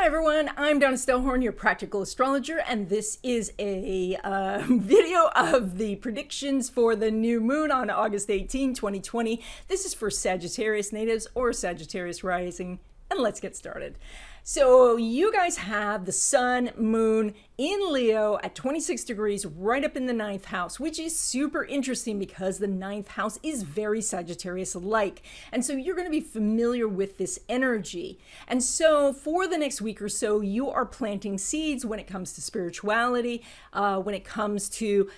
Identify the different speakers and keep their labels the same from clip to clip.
Speaker 1: everyone, I'm Donna Stellhorn, your practical astrologer, and this is a video of the predictions for the new moon on August 18, 2020. This is for Sagittarius natives or Sagittarius rising, and let's get started. So you guys have the sun, moon in Leo at 26 degrees right up in the 9th house, which is super interesting because the 9th house is very Sagittarius-like. And so you're going to be familiar with this energy. And so for the next week or so, you are planting seeds when it comes to spirituality, when it comes to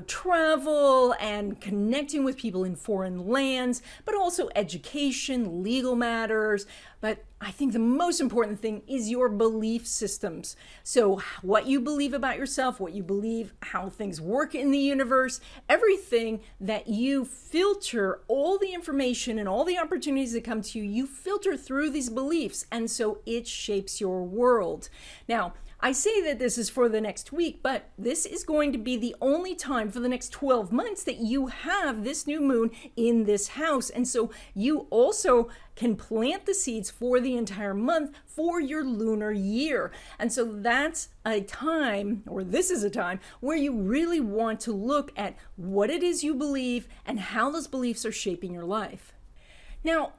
Speaker 1: travel and connecting with people in foreign lands, but also education, legal matters. But I think the most important thing is your belief systems. So what you believe about yourself, what you believe, how things work in the universe, everything that you filter, all the information and all the opportunities that come to you, you filter through these beliefs. And so it shapes your world. Now, I say that this is for the next week, but this is going to be the only time for the next 12 months that you have this new moon in this house. And so you also can plant the seeds for the entire month for your lunar year. And so that's a time, or this is a time, where you really want to look at what it is you believe and how those beliefs are shaping your life. Now,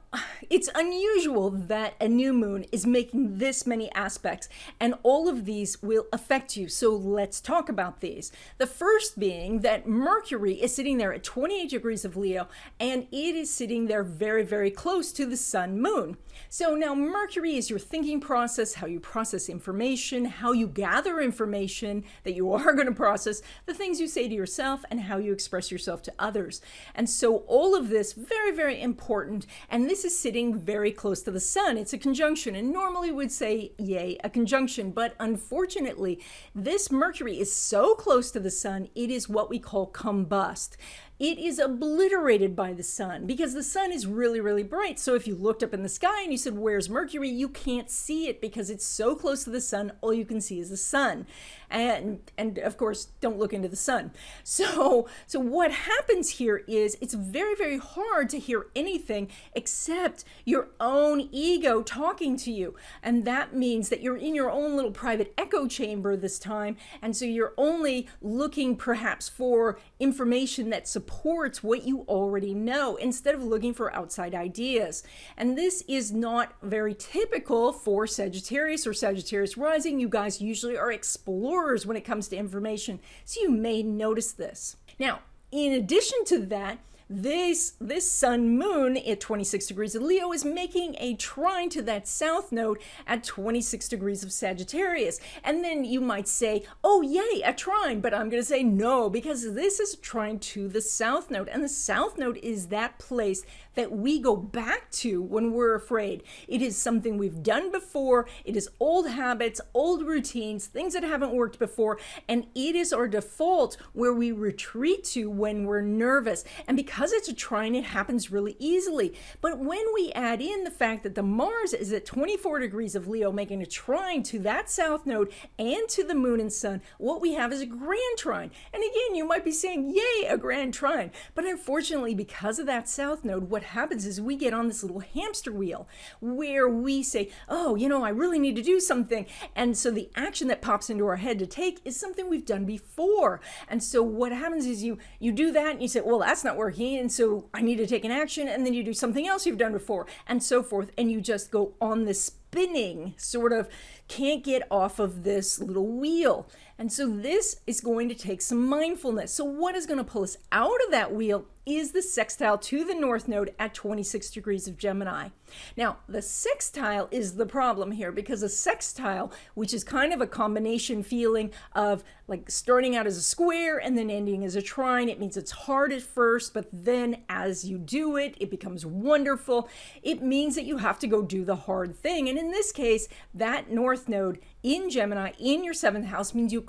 Speaker 1: it's unusual that a new moon is making this many aspects, and all of these will affect you. So let's talk about these. The first being that Mercury is sitting there at 28 degrees of Leo, and it is sitting there very, very close to the sun moon. So now Mercury is your thinking process, how you process information, how you gather information that you are going to process, the things you say to yourself, and how you express yourself to others. And so all of this, very, very important. And this is sitting very close to the sun. It's a conjunction, and normally we'd say, yay, a conjunction. But unfortunately, this Mercury is so close to the sun, it is what we call combust. It is obliterated by the sun because the sun is really, really bright. So if you looked up in the sky and you said, where's Mercury? You can't see it because it's so close to the sun. All you can see is the sun. And of course, don't look into the sun. So what happens here is it's very, very hard to hear anything except your own ego talking to you. And that means that you're in your own little private echo chamber this time. And so you're only looking perhaps for information that supports what you already know instead of looking for outside ideas. And this is not very typical for Sagittarius or Sagittarius rising. You guys usually are explorers when it comes to information, so you may notice this. Now, in addition to that, this sun moon at 26 degrees of Leo is making a trine to that south node at 26 degrees of Sagittarius. And then you might say, oh yay, a trine, but I'm going to say no, because this is a trine to the south node. And the south node is that place that we go back to when we're afraid. It is something we've done before. It is old habits, old routines, things that haven't worked before. And it is our default where we retreat to when we're nervous. And because it's a trine, it happens really easily. But when we add in the fact that the Mars is at 24 degrees of Leo, making a trine to that south node and to the moon and sun, what we have is a grand trine. And again, you might be saying, yay, a grand trine. But unfortunately, because of that south node, what happens is we get on this little hamster wheel where we say, oh, I really need to do something. And so the action that pops into our head to take is something we've done before. And so what happens is you do that and you say, well, that's not working. And so I need to take an action. And then you do something else you've done before and so forth. And you just go on this spinning, sort of can't get off of this little wheel. And so this is going to take some mindfulness. So what is going to pull us out of that wheel is the sextile to the north node at 26 degrees of Gemini. Now, the sextile is the problem here because a sextile, which is kind of a combination feeling of like starting out as a square and then ending as a trine. It means it's hard at first, but then as you do it, it becomes wonderful. It means that you have to go do the hard thing. And in this case, that north node in Gemini in your 7th house means you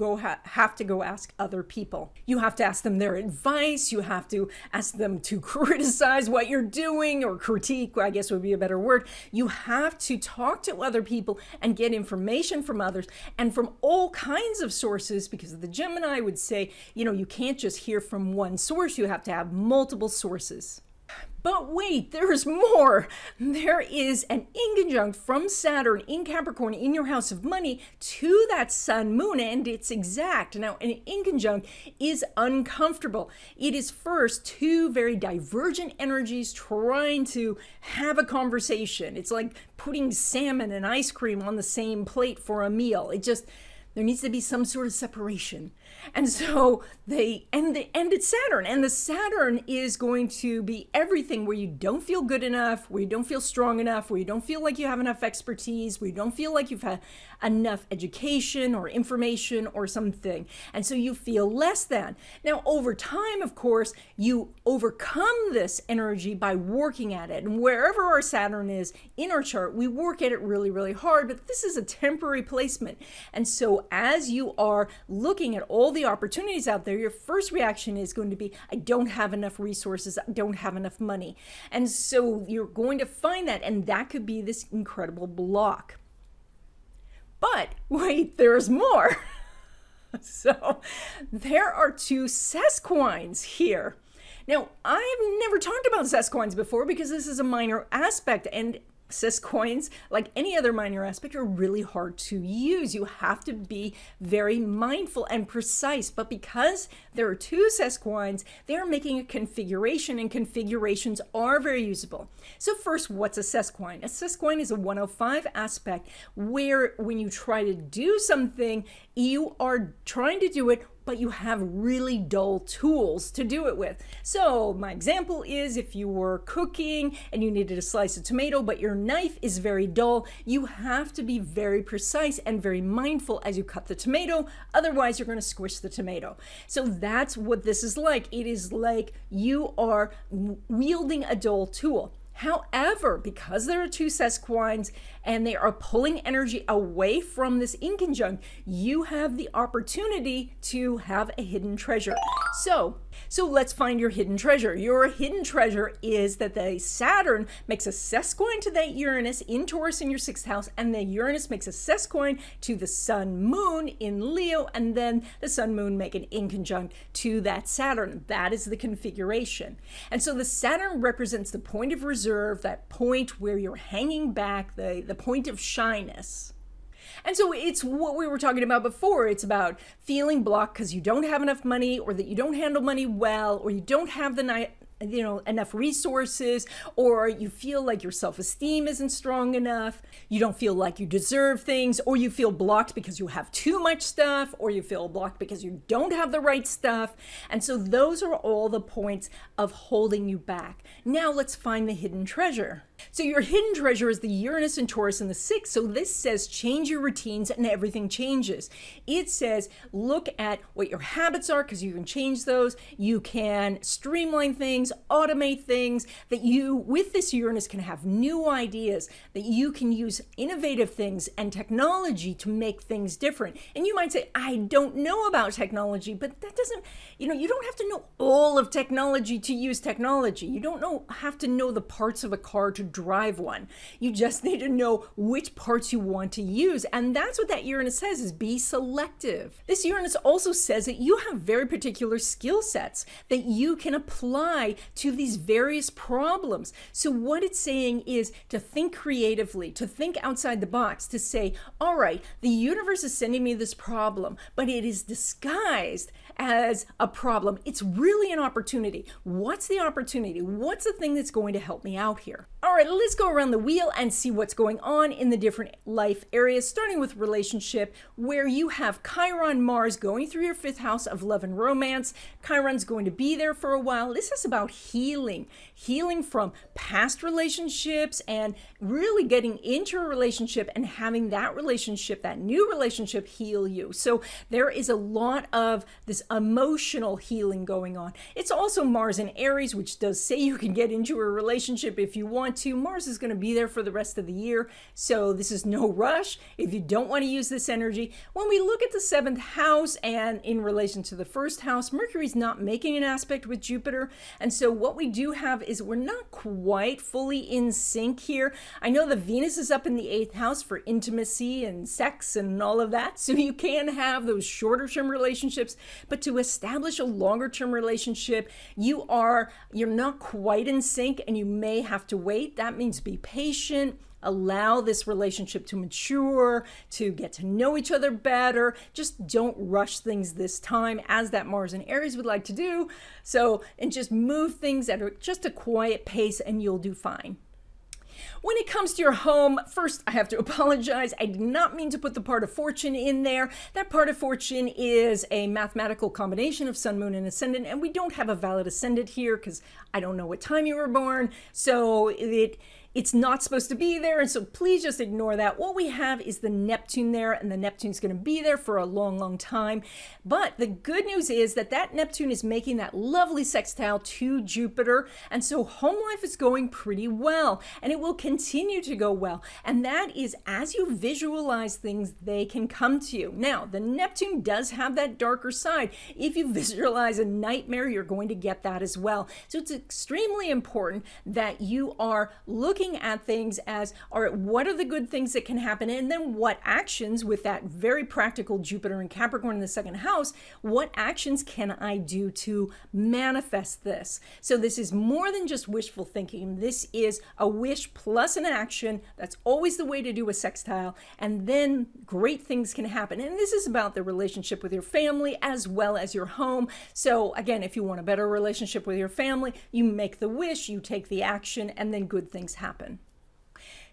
Speaker 1: have to go ask other people. You have to ask them their advice. You have to ask them to criticize what you're doing, or critique, I guess would be a better word. You have to talk to other people and get information from others and from all kinds of sources, because the Gemini would say, you can't just hear from one source. You have to have multiple sources. But wait, there's more. There is an inconjunct from Saturn in Capricorn in your house of money to that sun moon, and it's exact. Now, an inconjunct is uncomfortable. It is first two very divergent energies trying to have a conversation. It's like putting salmon and ice cream on the same plate for a meal. There needs to be some sort of separation. And so it's Saturn. And the Saturn is going to be everything where you don't feel good enough, where you don't feel strong enough, where you don't feel like you have enough expertise, where you don't feel like you've had enough education or information or something. And so you feel less than. Now, over time, of course, you overcome this energy by working at it. And wherever our Saturn is in our chart, we work at it really, really hard. But this is a temporary placement. And so as you are looking at all the opportunities out there, your first reaction is going to be, I don't have enough resources, I don't have enough money. And so you're going to find that, and that could be this incredible block. But wait, there's more. So there are two sesquines here. Now, I've never talked about sesquines before because this is a minor aspect, and sesquines, like any other minor aspect, are really hard to use. You have to be very mindful and precise. But because there are two sesquines, they're making a configuration, and configurations are very usable. So first, what's a sesquine? A sesquine is a 105 aspect where when you try to do something, you are trying to do it, but you have really dull tools to do it with. So my example is if you were cooking and you needed to slice a tomato, but your knife is very dull, you have to be very precise and very mindful as you cut the tomato. Otherwise, you're going to squish the tomato. So that's what this is like. It is like you are wielding a dull tool. However, because there are two sesquines and they are pulling energy away from this inconjunct, you have the opportunity to have a hidden treasure. So let's find your hidden treasure. Your hidden treasure is that the Saturn makes a sesquine to that Uranus in Taurus in your 6th house, and the Uranus makes a sesquine to the Sun Moon in Leo, and then the Sun Moon make an inconjunct to that Saturn. That is the configuration. And so the Saturn represents the point of reserve, that point where you're hanging back, the point of shyness. And so it's what we were talking about before. It's about feeling blocked because you don't have enough money, or that you don't handle money well, or you don't have enough resources, or you feel like your self-esteem isn't strong enough, you don't feel like you deserve things, or you feel blocked because you have too much stuff, or you feel blocked because you don't have the right stuff. And so those are all the points of holding you back. Now let's find the hidden treasure. So your hidden treasure is the Uranus and Taurus in the 6th. So this says change your routines and everything changes. It says look at what your habits are, because you can change those. You can streamline things, automate things, that you, with this Uranus, can have new ideas, that you can use innovative things and technology to make things different. And you might say, I don't know about technology, but that doesn't, you don't have to know all of technology to use technology. You don't have to know the parts of a car to drive one. You just need to know which parts you want to use. And that's what that Uranus says, is be selective. This Uranus also says that you have very particular skill sets that you can apply to these various problems. So what it's saying is to think creatively, to think outside the box, to say, all right, the universe is sending me this problem, but it is disguised as a problem. It's really an opportunity. What's the opportunity? What's the thing that's going to help me out here? All right, let's go around the wheel and see what's going on in the different life areas, starting with relationship, where you have Chiron Mars going through your 5th house of love and romance. Chiron's going to be there for a while. This is about healing from past relationships and really getting into a relationship and having that relationship, that new relationship, heal you. So there is a lot of this emotional healing going on. It's also Mars in Aries, which does say you can get into a relationship if you want to. Mars is going to be there for the rest of the year, so this is no rush if you don't want to use this energy. When we look at the 7th house and in relation to the 1st house, Mercury's not making an aspect with Jupiter, and so what we do have is we're not quite fully in sync here. I know the Venus is up in the 8th house for intimacy and sex and all of that, so you can have those shorter term relationships, but to establish a longer term relationship, you're not quite in sync and you may have to wait. That means be patient. Allow this relationship to mature, to get to know each other better. Just don't rush things this time, as that Mars in Aries would like to do. And just move things at just a quiet pace and you'll do fine. When it comes to your home, first I have to apologize. I did not mean to put the part of fortune in there. That part of fortune is a mathematical combination of sun, moon, and ascendant, and we don't have a valid ascendant here because I don't know what time you were born. So it's not supposed to be there, and so please just ignore that. What we have is the Neptune there, and the Neptune's going to be there for a long, long time. But the good news is that Neptune is making that lovely sextile to Jupiter, and so home life is going pretty well, and it will continue to go well. And that is, as you visualize things, they can come to you. Now, the Neptune does have that darker side. If you visualize a nightmare, you're going to get that as well. So it's extremely important that you are looking at things as, all right, what are the good things that can happen? And then what actions, with that very practical Jupiter and Capricorn in the 2nd house, what actions can I do to manifest this? So this is more than just wishful thinking. This is a wish plus an action. That's always the way to do a sextile. And then great things can happen. And this is about the relationship with your family as well as your home. So again, if you want a better relationship with your family, you make the wish, you take the action, and then good things happen.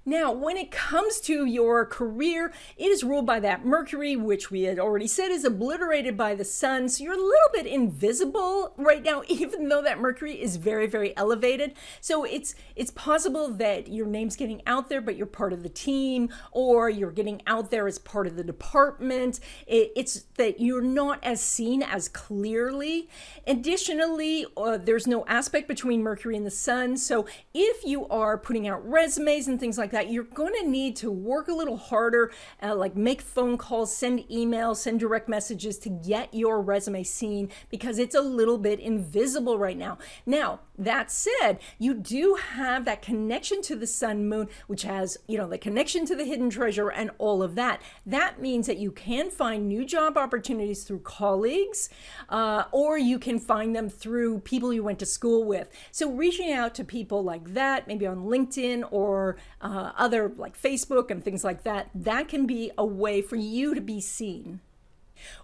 Speaker 1: Now, when it comes to your career, it is ruled by that Mercury, which we had already said is obliterated by the sun. So you're a little bit invisible right now, even though that Mercury is very, very elevated. So it's possible that your name's getting out there, but you're part of the team, or you're getting out there as part of the department. It's that you're not as seen as clearly. Additionally, there's no aspect between Mercury and the sun. So if you are putting out resumes and things like that, you're going to need to work a little harder, like make phone calls, send emails, send direct messages to get your resume seen, because it's a little bit invisible right now. Now, that said, you do have that connection to the sun, moon, which has, the connection to the hidden treasure and all of that. That means that you can find new job opportunities through colleagues, or you can find them through people you went to school with. So reaching out to people like that, maybe on LinkedIn or other like Facebook and things like that, that can be a way for you to be seen.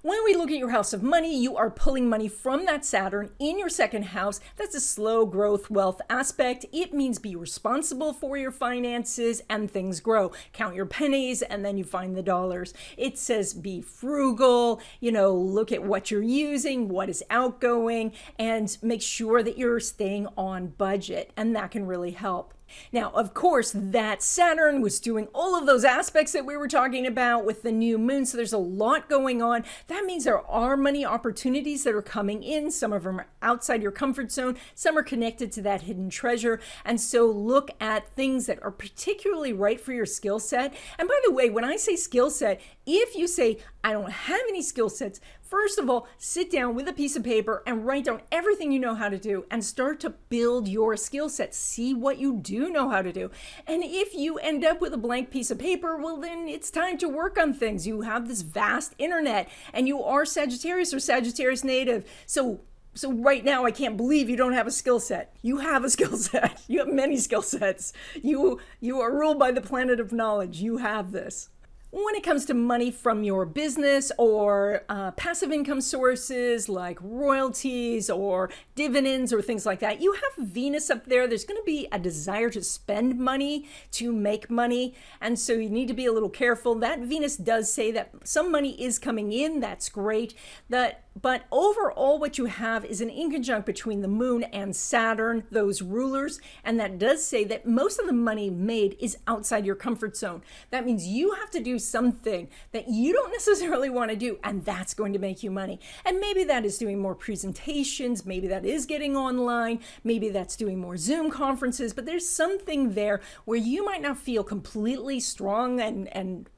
Speaker 1: When we look at your house of money, you are pulling money from that Saturn in your 2nd house. That's a slow growth wealth aspect. It means be responsible for your finances and things grow. Count your pennies and then you find the dollars. It says be frugal, look at what you're using, what is outgoing, and make sure that you're staying on budget, and that can really help. Now, of course, that Saturn was doing all of those aspects that we were talking about with the new moon, so there's a lot going on. That means there are money opportunities that are coming in. Some of them are outside your comfort zone. Some are connected to that hidden treasure. And so look at things that are particularly right for your skill set. And by the way, when I say skill set, if you say, I don't have any skill sets, first of all, sit down with a piece of paper and write down everything you know how to do and start to build your skill set. See what you do know how to do. And if you end up with a blank piece of paper, well, then it's time to work on things. You have this vast internet and you are Sagittarius or Sagittarius native. So right now, I can't believe you don't have a skill set. You have a skill set. You have many skill sets. You are ruled by the planet of knowledge. You have this. When it comes to money from your business or passive income sources like royalties or dividends or things like that, you have Venus up there. There's going to be a desire to spend money, to make money. And so you need to be a little careful. That Venus does say that some money is coming in. That's great. But overall, what you have is an inconjunct between the moon and Saturn, those rulers. And that does say that most of the money made is outside your comfort zone. That means you have to do something that you don't necessarily want to do, and that's going to make you money. And maybe that is doing more presentations, maybe that is getting online, maybe that's doing more Zoom conferences, but there's something there where you might not feel completely strong and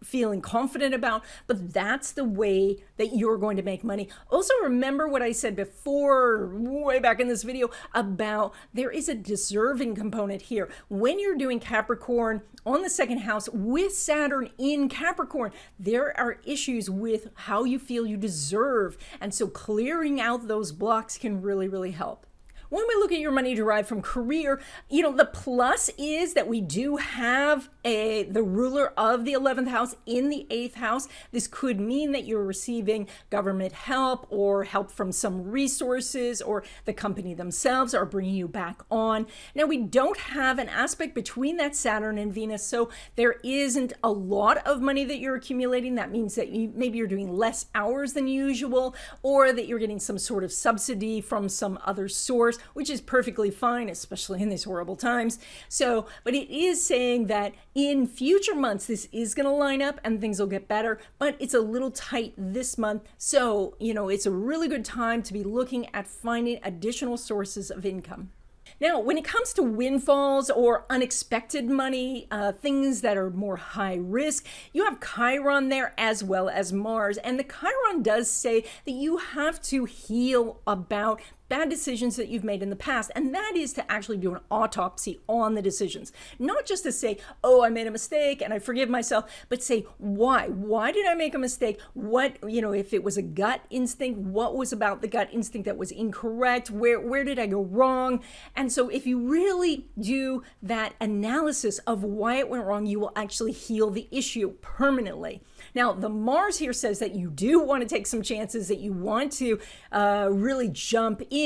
Speaker 1: feeling confident about, but that's the way that you're going to make money. Also, remember what I said before, way back in this video, about there is a deserving component here. When you're doing Capricorn on the second house with Saturn in Capricorn, there are issues with how you feel you deserve. And so clearing out those blocks can really, really help. When we look at your money derived from career, the plus is that we do have the ruler of the 11th house in the 8th house. This could mean that you're receiving government help or help from some resources, or the company themselves are bringing you back on. Now, we don't have an aspect between that Saturn and Venus, so there isn't a lot of money that you're accumulating. That means that maybe you're doing less hours than usual, or that you're getting some sort of subsidy from some other source, which is perfectly fine, especially in these horrible times. So, but it is saying that in future months, this is going to line up and things will get better, but it's a little tight this month. So, it's a really good time to be looking at finding additional sources of income. Now, when it comes to windfalls or unexpected money, things that are more high risk, you have Chiron there as well as Mars. And the Chiron does say that you have to heal about bad decisions that you've made in the past. And that is to actually do an autopsy on the decisions. Not just to say, oh, I made a mistake and I forgive myself, but say, why? Why did I make a mistake? What, if it was a gut instinct, what was about the gut instinct that was incorrect? Where did I go wrong? And so if you really do that analysis of why it went wrong, you will actually heal the issue permanently. Now, the Mars here says that you do want to take some chances, that you want to really jump in.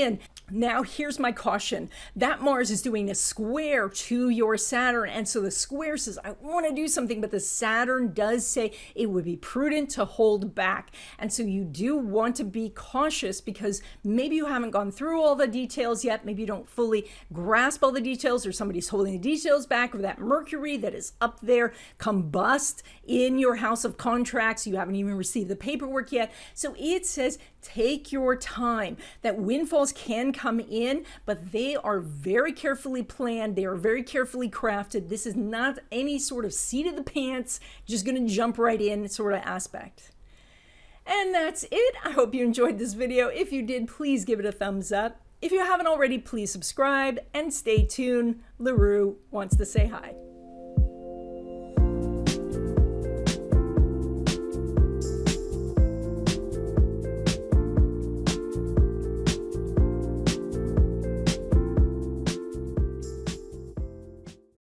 Speaker 1: Now, here's my caution. That Mars is doing a square to your Saturn. And so the square says, I want to do something, but the Saturn does say it would be prudent to hold back. And so you do want to be cautious, because maybe you haven't gone through all the details yet. Maybe you don't fully grasp all the details, or somebody's holding the details back, or that Mercury that is up there combust in your house of contracts. You haven't even received the paperwork yet. So it says, take your time. That windfalls can come in, but they are very carefully planned. They are very carefully crafted. This is not any sort of seat of the pants, just going to jump right in sort of aspect. And that's it. I hope you enjoyed this video. If you did, please give it a thumbs up. If you haven't already, please subscribe and stay tuned. LaRue wants to say hi.